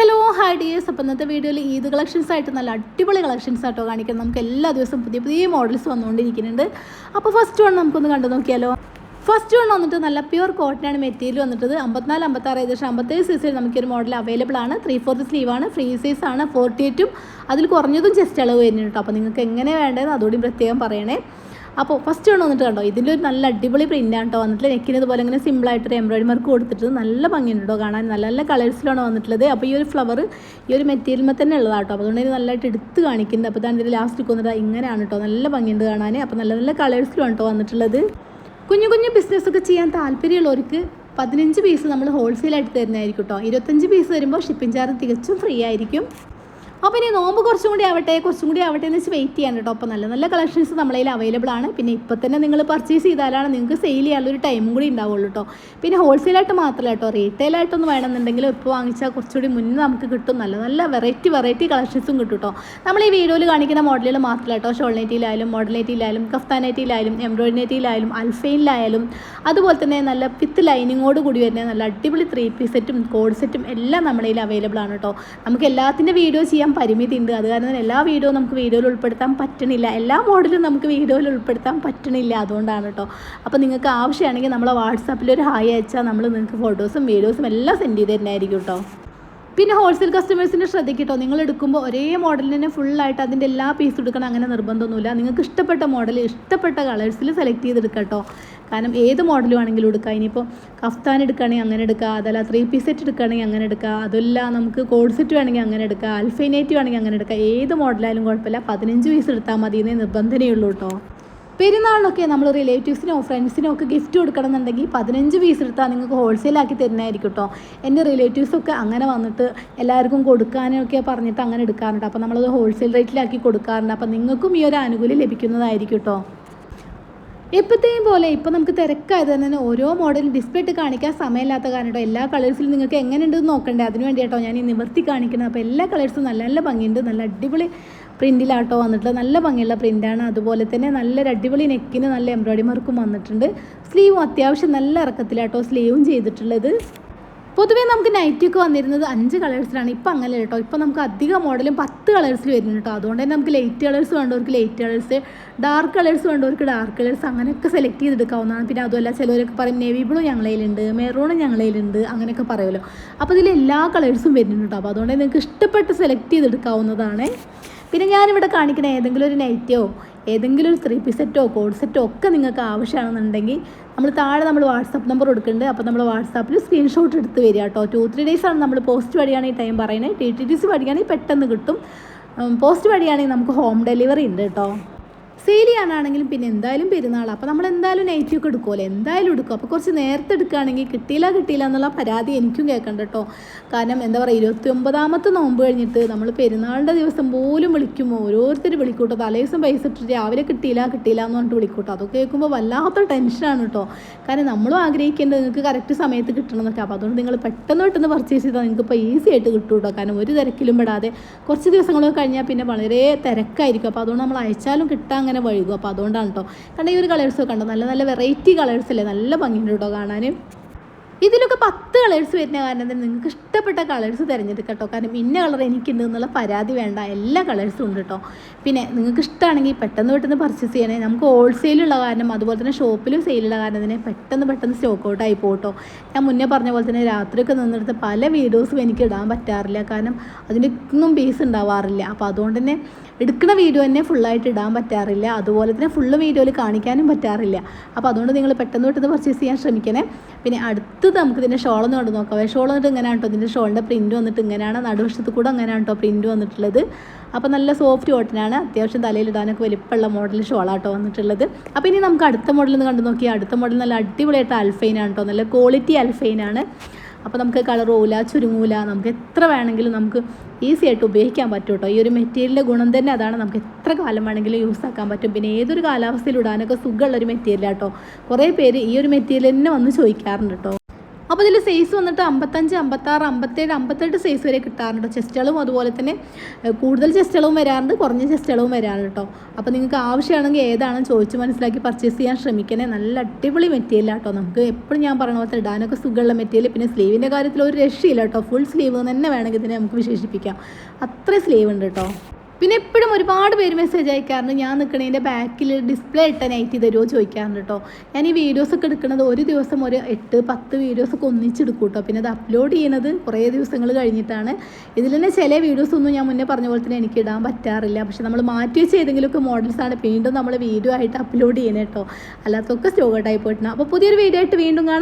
Hello hi dears. അപ്പോൾ ഇന്നത്തെ വീഡിയോയിൽ ഈദ് കളക്ഷൻസ് ആയിട്ട് നല്ല അടിപൊളി കളക്ഷൻസ് ആയിട്ടോ കാണിക്കുന്നത്. നമുക്ക് എല്ലാ ദിവസവും പുതിയ പുതിയ മോഡൽസ് വന്നുകൊണ്ടിരിക്കുന്നുണ്ട്. അപ്പോൾ ഫസ്റ്റ് വൺ നമുക്കൊന്ന് കണ്ടു നോക്കിയാലോ. ഫസ്റ്റ് വൺ വന്നിട്ട് നല്ല പ്യുവർ കോട്ടനാണ് മെറ്റീരിയൽ വന്നിട്ടത്. 54, 56 ഏകദേശം 57 സൈസിൽ നമുക്കൊരു മോഡൽ അവൈലബിൾ ആണ്. 3/4 സ്ലീവാണ്, ഫ്രീ സൈസ് ആണ്. 48ഉം അതിൽ കുറഞ്ഞതും ചെസ്റ്റ് അളവ് വരുന്നുണ്ട് കേട്ടോ. അപ്പോൾ നിങ്ങൾക്ക് എങ്ങനെ വേണ്ടതെന്ന് അതോടെ പ്രത്യേകം പറയണേ. അപ്പോൾ ഫസ്റ്റ് വൺ വന്നിട്ട് കണ്ടോ, ഇതിൻ്റെ ഒരു നല്ല അടിപൊളി പ്രിൻ്റാണ് കേട്ടോ വന്നിട്ട്. നെക്കിന് ഇതുപോലെ ഇങ്ങനെ സിമ്പിളായിട്ടൊരു എംബ്രോയിഡറി വർക്ക് കൊടുത്തിട്ട് നല്ല ഭംഗിയുണ്ട് കേട്ടോ കാണാൻ. നല്ല നല്ല കളേഴ്സിലാണ് വന്നിട്ടുള്ളത്. അപ്പോൾ ഈ ഒരു ഫ്ലവർ ഈ ഒരു മെറ്റീരിയൽ തന്നെ ഉള്ളതാണ് കേട്ടോ. അപ്പോൾ അതുകൊണ്ട് ഇത് നല്ലതായിട്ട് എടുത്ത് കാണിക്കുന്നത്. അപ്പോൾ ഇതാണ് ഇതിൻ്റെ ലാസ്റ്റ് വന്നിട്ട് ഇങ്ങനെയാണ് കേട്ടോ. നല്ല ഭംഗിയുണ്ട് കാണാൻ. അപ്പോൾ നല്ല നല്ല കളേഴ്സിലാണ് കേട്ടോ വന്നിട്ടുള്ളത്. കുഞ്ഞു കുഞ്ഞു ബിസിനസ്സൊക്കെ ചെയ്യാൻ താല്പര്യമുള്ളവർക്ക് 15 പീസ് നമ്മൾ ഹോൾസെയിലായിട്ട് തരുന്നതായിരിക്കും കേട്ടോ. 25 പീസ് വരുമ്പോൾ ഷിപ്പിംഗ് ചാർജ് തികച്ചും ഫ്രീ ആയിരിക്കും. അപ്പോൾ ഇനി നോമ്പ് കുറച്ചും കൂടി ആവട്ടെ എന്ന് വെച്ച് വെയിറ്റ് ചെയ്യാൻ കേട്ടോ. അപ്പോൾ നല്ല നല്ല കളക്ഷൻസ് നമ്മളതിൽ അവൈലബിൾ ആണ്. പിന്നെ ഇപ്പോൾ തന്നെ നിങ്ങൾ പർച്ചേസ് ചെയ്താലാണ് നിങ്ങൾക്ക് സെയിൽ ചെയ്യാനുള്ളൊരു ടൈമും കൂടി ഉണ്ടാവുള്ളൂ കേട്ടോ. പിന്നെ ഹോൾസെയിലായിട്ട് മാത്രമല്ല കേട്ടോ, റീറ്റെയിലായിട്ടൊന്നും വേണമെന്നുണ്ടെങ്കിൽ ഇപ്പോൾ വാങ്ങിച്ചാൽ കുറച്ചുകൂടി മുന്നേ നമുക്ക് കിട്ടും. നല്ല നല്ല വെറൈറ്റി കളക്ഷൻസും കിട്ടും കേട്ടോ. നമ്മൾ ഈ വീഡിയോയിൽ കാണിക്കുന്ന മോഡലുകൾ മാത്രമല്ല കേട്ടോ. ഷോൾ നെറ്റിയിലായാലും, മോഡൽ നെറ്റിയിലായാലും, കഫ്താൻ നെറ്റിയിലായാലും, എംബ്രോയിഡറി നെറ്റിയിലായാലും, അൽഫൈനിലായാലും, അതുപോലെ തന്നെ നല്ല വിത്ത് ലൈനിങ്ങോട് കൂടി വരുന്ന നല്ല അടിപൊളി 3 പീസ് സെറ്റും കോഡ് സെറ്റും എല്ലാം നമ്മളതിൽ അവൈലബിൾ ആണ് കേട്ടോ. നമുക്ക് എല്ലാത്തിൻ്റെ വീഡിയോ ചെയ്യാൻ പരിമിതി ഉണ്ട്. അത് കാരണം എല്ലാ വീഡിയോ നമുക്ക് വീഡിയോയിൽ ഉൾപ്പെടുത്താൻ പറ്റണില്ല. എല്ലാ മോഡലും നമുക്ക് വീഡിയോയിൽ ഉൾപ്പെടുത്താൻ പറ്റണില്ല. അതുകൊണ്ടാണ് കേട്ടോ. അപ്പോൾ നിങ്ങൾക്ക് ആവശ്യമാണെങ്കിൽ നമ്മളെ വാട്സാപ്പിൽ ഒരു ഹായ് അയച്ചാൽ നമ്മൾ നിങ്ങൾക്ക് ഫോട്ടോസും വീഡിയോസും എല്ലാം സെൻഡ് ചെയ്ത് തരുന്നതായിരിക്കും കേട്ടോ. പിന്നെ ഹോൾസെയിൽ കസ്റ്റമേഴ്സിൻ്റെ ശ്രദ്ധിക്കട്ടോ, നിങ്ങൾ എടുക്കുമ്പോൾ ഒരേ മോഡലിന് തന്നെ ഫുള്ളായിട്ട് അതിൻ്റെ എല്ലാ പീസും എടുക്കണം അങ്ങനെ നിർബന്ധമൊന്നുമില്ല. നിങ്ങൾക്ക് ഇഷ്ടപ്പെട്ട മോഡൽ ഇഷ്ടപ്പെട്ട കളേഴ്സിൽ സെലക്ട് ചെയ്തെടുക്കാം കേട്ടോ. കാരണം ഏത് മോഡലും ആണെങ്കിലും എടുക്കാം. ഇനിയിപ്പോൾ കഫ്താൻ എടുക്കുകയാണെങ്കിൽ അങ്ങനെ എടുക്കുക, അതല്ല 3 പീസ് സെറ്റ് എടുക്കുകയാണെങ്കിൽ അങ്ങനെ എടുക്കുക, അതല്ല നമുക്ക് കോഡ് സെറ്റ് വേണമെങ്കിൽ അങ്ങനെ എടുക്കുക, അൽഫൈനേറ്റ് വേണമെങ്കിൽ അങ്ങനെ എടുക്കുക. ഏത് മോഡലായാലും കുഴപ്പമില്ല, 15 പീസ് എടുത്താൽ മതി എന്നേ നിർബന്ധമേ ഉള്ളൂ കേട്ടോ. പെരുന്നാളിനൊക്കെ നമ്മൾ റിലേറ്റീവ്സിനോ ഫ്രണ്ട്സിനോ ഒക്കെ ഗിഫ്റ്റ് കൊടുക്കണമെന്നുണ്ടെങ്കിൽ 15 പീസ് എടുത്താൽ നിങ്ങൾക്ക് ഹോൾസെയിലാക്കി തരുന്നതായിരിക്കും കേട്ടോ. എൻ്റെ റിലേറ്റീവ്സൊക്കെ അങ്ങനെ വന്നിട്ട് എല്ലാവർക്കും കൊടുക്കാനൊക്കെ പറഞ്ഞിട്ട് അങ്ങനെ എടുക്കാറുണ്ട്. അപ്പോൾ നമ്മളത് ഹോൾസെയിൽ റേറ്റിലാക്കി കൊടുക്കാറുണ്ട്. അപ്പോൾ നിങ്ങൾക്കും ഈ ഒരു ആനുകൂല്യം ലഭിക്കുന്നതായിരിക്കും കേട്ടോ. എപ്പോഴത്തെയും പോലെ ഇപ്പോൾ നമുക്ക് തിരക്കായത് തന്നെ ഓരോ മോഡലും ഡിസ്പ്ലേ ഇട്ട് കാണിക്കാൻ സമയമില്ലാത്ത കാരണം കേട്ടോ. എല്ലാ കളേഴ്സിലും നിങ്ങൾക്ക് എങ്ങനെയുണ്ടെന്ന് നോക്കണ്ടേ, അതിന് വേണ്ടി കേട്ടോ ഞാൻ ഈ നിവർത്തി കാണിക്കുന്നത്. അപ്പോൾ എല്ലാ കളേഴ്സും നല്ല നല്ല ഭംഗിയുണ്ട്. നല്ല അടിപൊളി പ്രിൻറ്റിലാട്ടോ വന്നിട്ടുള്ളത്. നല്ല ഭംഗിയുള്ള പ്രിൻ്റാണ്. അതുപോലെ തന്നെ നല്ലൊരു അടിപൊളി നെക്കിന് നല്ല എംബ്രോയിഡറി വർക്കും വന്നിട്ടുണ്ട്. സ്ലീവും അത്യാവശ്യം നല്ല ഇറക്കത്തിലാട്ടോ സ്ലീവും ചെയ്തിട്ടുള്ളത്. പൊതുവേ നമുക്ക് നൈറ്റിയൊക്കെ വന്നിരുന്നത് 5 കളേഴ്സിലാണ്. ഇപ്പം അങ്ങനെ കേട്ടോ. ഇപ്പോൾ നമുക്ക് അധികം മോഡലും 10 കളേഴ്സിൽ വരുന്നുണ്ട് കേട്ടോ. അതുകൊണ്ട് തന്നെ നമുക്ക് ലൈറ്റ് കളേഴ്സ് വേണ്ടവർക്ക് ലൈറ്റ് കളേഴ്സ്, ഡാർക്ക് കളേഴ്സ് വേണ്ടവർക്ക് ഡാർക്ക് കളേഴ്സ് അങ്ങനെയൊക്കെ സെലക്ട് ചെയ്തെടുക്കാവുന്നതാണ്. പിന്നെ അതുമല്ല ചിലവരൊക്കെ പറയും നേവി ബ്ലൂ ഞങ്ങളതിലുണ്ട്, മെറൂൺ ഞങ്ങളതിലുണ്ട് അങ്ങനെയൊക്കെ പറയുമല്ലോ. അപ്പോൾ ഇതിൽ എല്ലാ കളേഴ്സും വരുന്നുണ്ട് കേട്ടോ. അപ്പോൾ അതുകൊണ്ട് നിങ്ങൾക്ക് ഇഷ്ടപ്പെട്ട് സെലക്ട് ചെയ്തെടുക്കാവുന്നതാണ്. പിന്നെ ഞാനിവിടെ കാണിക്കുന്ന ഏതെങ്കിലും ഒരു നൈറ്റിയോ ഏതെങ്കിലും ഒരു 3 പീസ് സെറ്റോ കോഡ് സെറ്റോ ഒക്കെ നിങ്ങൾക്ക് ആവശ്യമാണെന്നുണ്ടെങ്കിൽ നമ്മൾ താഴെ നമ്മൾ വാട്സാപ്പ് നമ്പർ കൊടുക്കുന്നുണ്ട്. അപ്പോൾ നമ്മൾ വാട്സാപ്പിൽ സ്ക്രീൻഷോട്ട് എടുത്ത് വരിക കേട്ടോ. 2-3 ഡേയ്സാണ് നമ്മൾ പോസ്റ്റ് വഴിയാണ് ഈ ടൈം പറയുന്നത്. TTDC വഴിയാണെങ്കിൽ പെട്ടെന്ന് കിട്ടും. പോസ്റ്റ് വഴിയാണെങ്കിൽ നമുക്ക് ഹോം ഡെലിവറി ഉണ്ട് കേട്ടോ. സെയിൽ ചെയ്യാനാണെങ്കിലും പിന്നെ എന്തായാലും പെരുന്നാൾ, അപ്പോൾ നമ്മൾ എന്തായാലും നൈറ്റിയൊക്കെ എടുക്കുമല്ലോ, എന്തായാലും എടുക്കും. അപ്പോൾ കുറച്ച് നേരത്തെ എടുക്കുകയാണെങ്കിൽ കിട്ടിയില്ല എന്നുള്ള പരാതി എനിക്കും കേൾക്കണ്ട കേട്ടോ. കാരണം എന്താ പറയുക, 29ാമത്തെ നോമ്പ് കഴിഞ്ഞിട്ട് നമ്മൾ പെരുന്നാളിൻ്റെ ദിവസം പോലും വിളിക്കുമ്പോൾ ഓരോരുത്തർ വിളിക്കൂട്ടോ. തലേദിവസം പൈസ ഇട്ടിട്ട് രാവിലെ കിട്ടിയില്ല എന്ന് പറഞ്ഞിട്ട് വിളിക്കൂട്ടോ. അതൊക്കെ കേൾക്കുമ്പോൾ വല്ലാത്ത ടെൻഷനാണ് കേട്ടോ. കാരണം നമ്മളും ആഗ്രഹിക്കേണ്ടത് നിങ്ങൾക്ക് കറക്റ്റ് സമയത്ത് കിട്ടണം എന്നൊക്കെ. അപ്പോൾ അതുകൊണ്ട് നിങ്ങൾ പെട്ടെന്ന് പർച്ചേസ് ചെയ്താൽ നിങ്ങൾക്ക് ഇപ്പോൾ ഈസി ആയിട്ട് കിട്ടും കേട്ടോ. കാരണം ഒരു തിരക്കിലും പെടാതെ കുറച്ച് ദിവസങ്ങളൊക്കെ കഴിഞ്ഞാൽ പിന്നെ വളരെ തിരക്കായിരിക്കും. അപ്പോൾ അതുകൊണ്ട് നമ്മൾ അയച്ചാലും കിട്ടാൻ അങ്ങനെ വഴുകും. അപ്പോൾ അതുകൊണ്ടാണ് കേട്ടോ. കാരണം ഈ ഒരു കളേഴ്സൊക്കെ കണ്ടോ, നല്ല നല്ല വെറൈറ്റി കളേഴ്സ് അല്ലേ, നല്ല ഭംഗിയുണ്ട് കേട്ടോ കാണാൻ. ഇതിലൊക്കെ 10 കളേഴ്സ് വരുന്ന കാരണം തന്നെ നിങ്ങൾക്ക് ഇഷ്ടപ്പെട്ട കളേഴ്സ് തിരഞ്ഞെടുക്കാം കേട്ടോ. കാരണം ഇന്ന കളർ എനിക്കുണ്ട് എന്നുള്ള പരാതി വേണ്ട, എല്ലാ കളേഴ്സും ഉണ്ട് കേട്ടോ. പിന്നെ നിങ്ങൾക്ക് ഇഷ്ടമാണെങ്കിൽ പെട്ടെന്ന് പർച്ചേസ് ചെയ്യണേ. നമുക്ക് ഹോൾസെയിലുള്ള കാരണം അതുപോലെ തന്നെ ഷോപ്പിലും സെയിലുള്ള കാരണം തന്നെ പെട്ടെന്ന് സ്റ്റോക്ക് ഔട്ട് ആയി പോട്ടോ. ഞാൻ മുന്നേ പറഞ്ഞ പോലെ തന്നെ രാത്രിയൊക്കെ നിന്നെടുത്ത് പല വീഡിയോസും എനിക്ക് ഇടാൻ പറ്റാറില്ല. കാരണം അതിനൊന്നും പീസ് ഉണ്ടാവാറില്ല. അപ്പോൾ അതുകൊണ്ട് തന്നെ എടുക്കുന്ന വീഡിയോ തന്നെ ഫുള്ളായിട്ട് ഇടാൻ പറ്റാറില്ല. അതുപോലെ തന്നെ ഫുള്ള് വീഡിയോയിൽ കാണിക്കാനും പറ്റാറില്ല. അപ്പോൾ അതുകൊണ്ട് നിങ്ങൾ പെട്ടെന്ന് പർച്ചേസ് ചെയ്യാൻ ശ്രമിക്കണേ. പിന്നെ അടുത്തത് നമുക്ക് ഇതിൻ്റെ ഷോളൊന്ന് കണ്ടു നോക്കാം. ഷോൾ വന്നിട്ട് ഇങ്ങനെയാണ് കേട്ടോ. ഇതിൻ്റെ ഷോളിൻ്റെ പ്രിൻറ്റ് വന്നിട്ട് ഇങ്ങനെയാണ്, നടുവശത്ത് കൂടെ അങ്ങനെയാണ് കേട്ടോ പ്രിൻറ്റ് വന്നിട്ടുള്ളത്. അപ്പോൾ നല്ല സോഫ്റ്റ് കോട്ടനാണ്, അത്യാവശ്യം തലയിലിടാനൊക്കെ വലിപ്പമുള്ള മോഡൽ ഷോളാട്ടോ വന്നിട്ടുള്ളത്. അപ്പോൾ ഇനി നമുക്ക് അടുത്ത മോഡലൊന്ന് കണ്ടു നോക്കിയാൽ അടുത്ത മോഡൽ നല്ല അടിപൊളിയായിട്ട് അൽഫൈനാണ് കേട്ടോ. നല്ല ക്വാളിറ്റി അൽഫൈനാണ്. അപ്പോൾ നമുക്ക് കളർ പോവില്ല, ചുരുങ്ങൂല, നമുക്ക് എത്ര വേണമെങ്കിലും നമുക്ക് ഈസി ആയിട്ട് ഉപയോഗിക്കാൻ പറ്റും കേട്ടോ. ഈ ഒരു മെറ്റീരിയലിൻ്റെ ഗുണം തന്നെ അതാണ്, നമുക്ക് എത്ര കാലം വേണമെങ്കിലും യൂസ് ആക്കാൻ പറ്റും. പിന്നെ ഏതൊരു കാലാവസ്ഥയിൽ ഇടാനൊക്കെ സുഖമുള്ളൊരു മെറ്റീരിയലാണ് കേട്ടോ. കുറേ പേര് ഈ ഒരു മെറ്റീരിയൽ തന്നെ വന്ന് ചോദിക്കാറുണ്ട് കേട്ടോ. അപ്പോൾ ഇതിൽ സൈസ് വന്നിട്ട് 55, 56, 57, 58 സൈസ് വരെ കിട്ടാറുണ്ട്. ചെസ്റ്റുകളും അതുപോലെ തന്നെ കൂടുതൽ ചെസ്റ്റുകളും വരാറുണ്ട്, കുറഞ്ഞ ചെസ്റ്റുകളും വരാറുണ്ട് കേട്ടോ. അപ്പോൾ നിങ്ങൾക്ക് ആവശ്യമാണെങ്കിൽ ഏതാണെന്ന് ചോദിച്ച് മനസ്സിലാക്കി പർച്ചേസ് ചെയ്യാൻ ശ്രമിക്കണേ. നല്ല അടിപൊളി മെറ്റീരിയൽ കേട്ടോ. നമുക്ക് എപ്പോഴും ഞാൻ പറയണ പോലെ ഇടാനൊക്കെ സുഖമുള്ള മെറ്റീരിയൽ. പിന്നെ സ്ലീവിൻ്റെ കാര്യത്തിൽ ഒരു രക്ഷയില്ല കേട്ടോ. ഫുൾ സ്ലീവ് തന്നെ വേണമെങ്കിൽ ഇതിനെ നമുക്ക് വിശേഷിപ്പിക്കാം. അത്ര സ്ലീവ് ഉണ്ട് കേട്ടോ. പിന്നെ എപ്പോഴും ഒരുപാട് പേര് മെസ്സേജ് അയക്കാറുണ്ട്, ഞാൻ നിൽക്കണതിൻ്റെ ബാക്കിൽ ഡിസ്പ്ലേ ഇട്ട നൈറ്റി തരുമോ ചോദിക്കാറുണ്ട് കേട്ടോ. ഞാൻ ഈ വീഡിയോസൊക്കെ എടുക്കുന്നത് ഒരു ദിവസം ഒരു 8-10 വീഡിയോസൊക്കെ ഒന്നിച്ചെടുക്കും കേട്ടോ. പിന്നെ അത് അപ്ലോഡ് ചെയ്യുന്നത് കുറേ ദിവസങ്ങൾ കഴിഞ്ഞിട്ടാണ്. ഇതിൽ തന്നെ ചില വീഡിയോസൊന്നും ഞാൻ മുന്നേ പറഞ്ഞ പോലെ തന്നെ എനിക്ക് ഇടാൻ പറ്റാറില്ല. പക്ഷെ നമ്മൾ മാറ്റി വെച്ച് ഏതെങ്കിലുമൊക്കെ മോഡൽസാണ് വീണ്ടും നമ്മൾ വീഡിയോ ആയിട്ട് അപ്ലോഡ് ചെയ്യുന്നത് കേട്ടോ. അല്ലാത്തൊക്കെ സ്റ്റോക്ക് ഔട്ടായി പോയിട്ടുണ്ട്. അപ്പോൾ പുതിയൊരു വീഡിയോ ആയിട്ട് വീണ്ടും കാണാം.